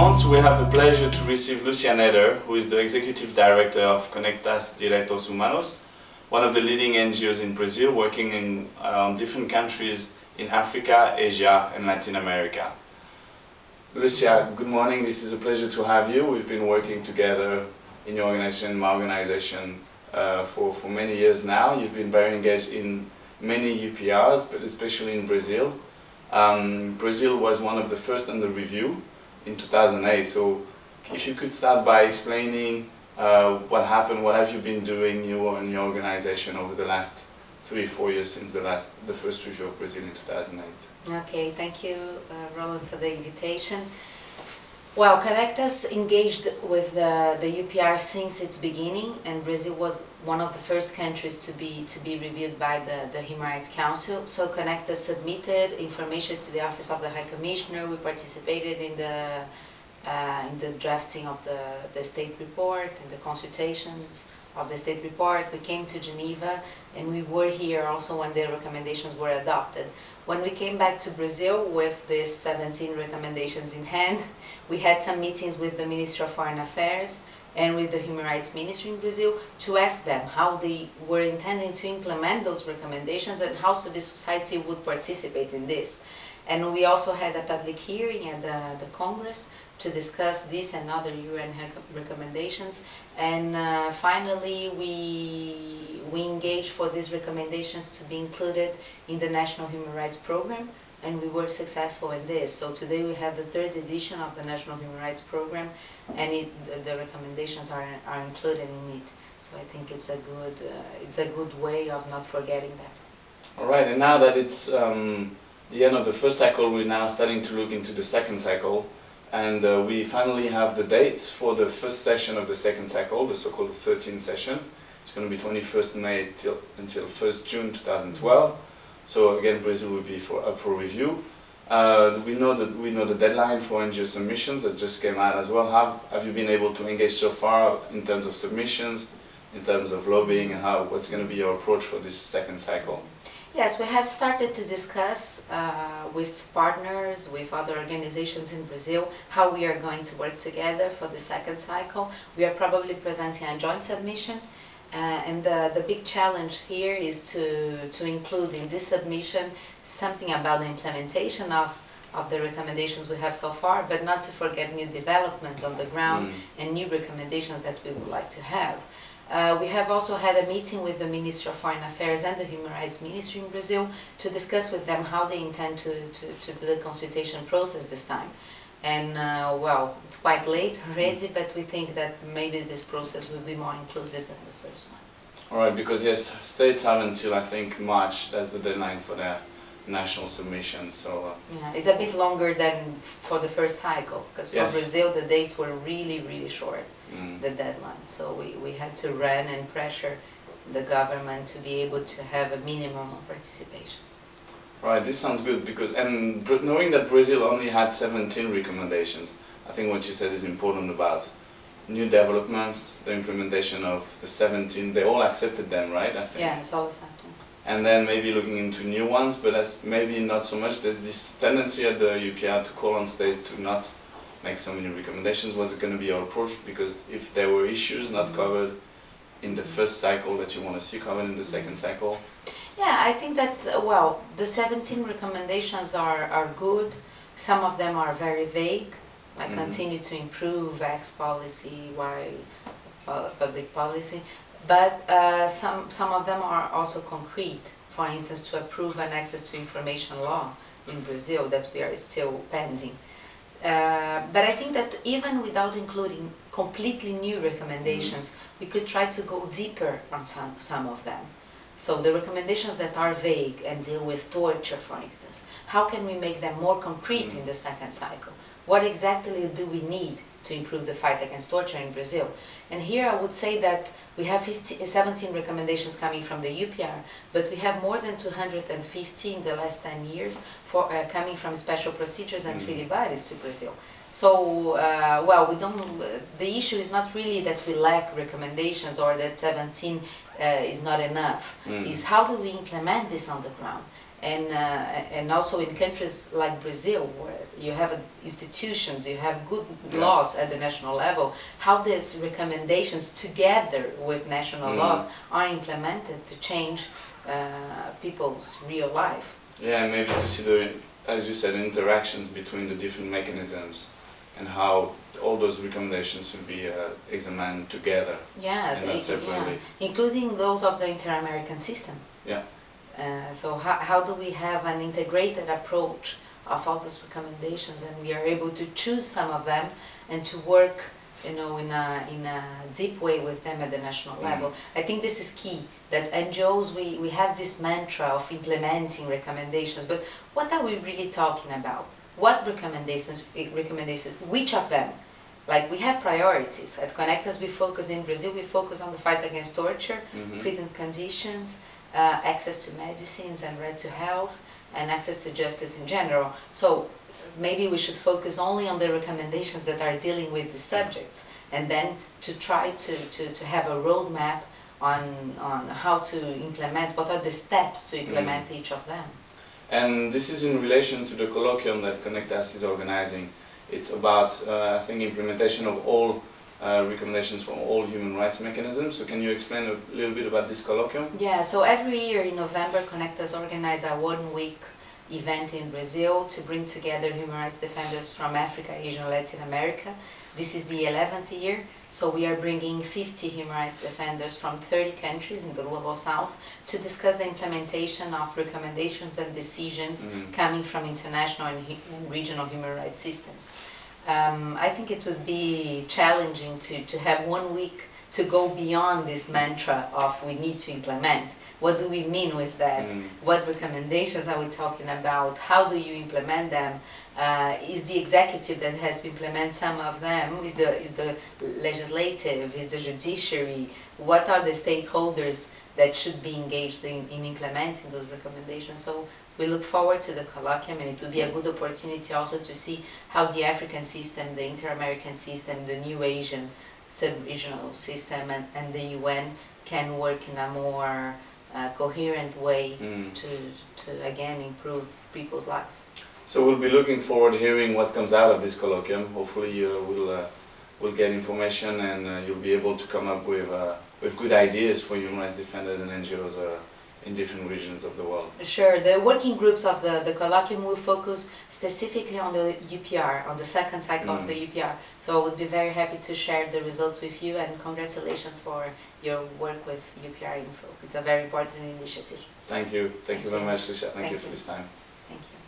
month, we have the pleasure to receive Lucia Nader, who is the Executive Director of Conectas Direitos Humanos, one of the leading NGOs in Brazil, working in different countries in Africa, Asia and Latin America. Lucia, good morning. This is a pleasure to have you. We've been working together in your organization, my organization, for many years now. You've been very engaged in many UPRs, but especially in Brazil. Brazil was one of the first under review in 2008. So if you could start by explaining what happened, what have you been doing, you and your organization, over the last 3-4 years since the first review of Brazil in 2008. Okay, thank you, Roland, for the invitation. Well, Conectas engaged with the UPR since its beginning, and Brazil was one of the first countries to be reviewed by the Human Rights Council. So Conectas submitted information to the Office of the High Commissioner. We participated in the drafting of the state report and the consultations of the state report. We came to Geneva, and we were here also when the recommendations were adopted. When we came back to Brazil with these 17 recommendations in hand, we had some meetings with the Ministry of Foreign Affairs and with the Human Rights Ministry in Brazil to ask them how they were intending to implement those recommendations and how civil society would participate in this. And we also had a public hearing at the Congress to discuss this and other UN recommendations. And finally, we engaged for these recommendations to be included in the National Human Rights Program, and we were successful in this. So today we have the 3rd edition of the National Human Rights Program, and the recommendations are included in it. So I think it's a good way of not forgetting that. All right, and now that it's the end of the first cycle, we're now starting to look into the second cycle. And we finally have the dates for the first session of the second cycle, the so-called 13th session. It's going to be 21st May until 1st June 2012. So again, Brazil will be up for review. We know the deadline for NGO submissions that just came out as well. Have you been able to engage so far in terms of submissions, in terms of lobbying, and what's going to be your approach for this second cycle? Yes, we have started to discuss with partners, with other organizations in Brazil, how we are going to work together for the second cycle. We are probably presenting a joint submission, and the big challenge here is to include in this submission something about the implementation of the recommendations we have so far, but not to forget new developments on the ground and new recommendations that we would like to have. We have also had a meeting with the Ministry of Foreign Affairs and the Human Rights Ministry in Brazil to discuss with them how they intend to do the consultation process this time. And well, it's quite late already, but we think that maybe this process will be more inclusive than the first one. All right, because yes, states have until I think March, that's the deadline for their national submission. So yeah, it's a bit longer than for the first cycle, because for Brazil the dates were really short, the deadline. So we had to run and pressure the government to be able to have a minimum of participation. Right, this sounds good, because knowing that Brazil only had 17 recommendations, I think what you said is important about new developments, the implementation of the 17. They all accepted them, right? I think. Yeah, it's all accepted. And then maybe looking into new ones, but that's maybe not so much. There's this tendency at the UPR to call on states to not make so many recommendations. What's going to be your approach? Because if there were issues not covered in the first cycle that you want to see covered in the second cycle? Yeah, I think that, well, the 17 recommendations are good. Some of them are very vague, like continue to improve X policy, Y public policy. But some of them are also concrete. For instance, to approve an access to information law in Brazil that we are still pending. But I think that even without including completely new recommendations, we could try to go deeper on some of them. So the recommendations that are vague and deal with torture, for instance, how can we make them more concrete in the second cycle? What exactly do we need to improve the fight against torture in Brazil? And here I would say that we have 17 recommendations coming from the UPR, but we have more than 250 in the last 10 years coming from special procedures and treaty bodies to Brazil. So, well, the issue is not really that we lack recommendations or that 17 is not enough. It's how do we implement this on the ground? and also in countries like Brazil, where you have institutions, you have good laws at the national level, how these recommendations together with national laws are implemented to change people's real life. Yeah, and maybe to see the, as you said, interactions between the different mechanisms and how all those recommendations should be examined together. Yes, and not separately. Including those of the Inter-American system. Yeah. So how do we have an integrated approach of all these recommendations, and we are able to choose some of them and to work, you know, in a deep way with them at the national level. I think this is key, that NGOs, we have this mantra of implementing recommendations, but what are we really talking about? What recommendations, which of them? Like, we have priorities. At Conectas, we focus, in Brazil, we focus on the fight against torture, prison conditions, access to medicines and right to health, and access to justice in general. So maybe we should focus only on the recommendations that are dealing with the subjects, and then to try to have a roadmap on how to implement, what are the steps to implement each of them. And this is in relation to the colloquium that Conectas is organizing. It's about, I think, implementation of all recommendations from all human rights mechanisms. So can you explain a little bit about this colloquium? Yeah, so every year in November, Conectas organizes a one-week event in Brazil to bring together human rights defenders from Africa, Asia, and Latin America. This is the 11th year, so we are bringing 50 human rights defenders from 30 countries in the Global South to discuss the implementation of recommendations and decisions coming from international and regional human rights systems. I think it would be challenging to have 1 week to go beyond this mantra of we need to implement. What do we mean with that? What recommendations are we talking about? How do you implement them? Is the executive that has to implement some of them? Is the legislative? Is the judiciary? What are the stakeholders that should be engaged in implementing those recommendations? So we look forward to the colloquium, and it will be a good opportunity also to see how the African system, the Inter-American system, the new Asian sub-regional system, and the UN can work in a more coherent way to again improve people's life. So we'll be looking forward to hearing what comes out of this colloquium. Hopefully we'll get information, and you'll be able to come up with good ideas for human rights defenders and NGOs in different regions of the world. Sure. The working groups of the colloquium will focus specifically on the UPR, on the second cycle of the UPR. So I would be very happy to share the results with you, and congratulations for your work with UPR Info. It's a very important initiative. Thank you. Thank you very much, Lucia. Thank you for this time. Thank you.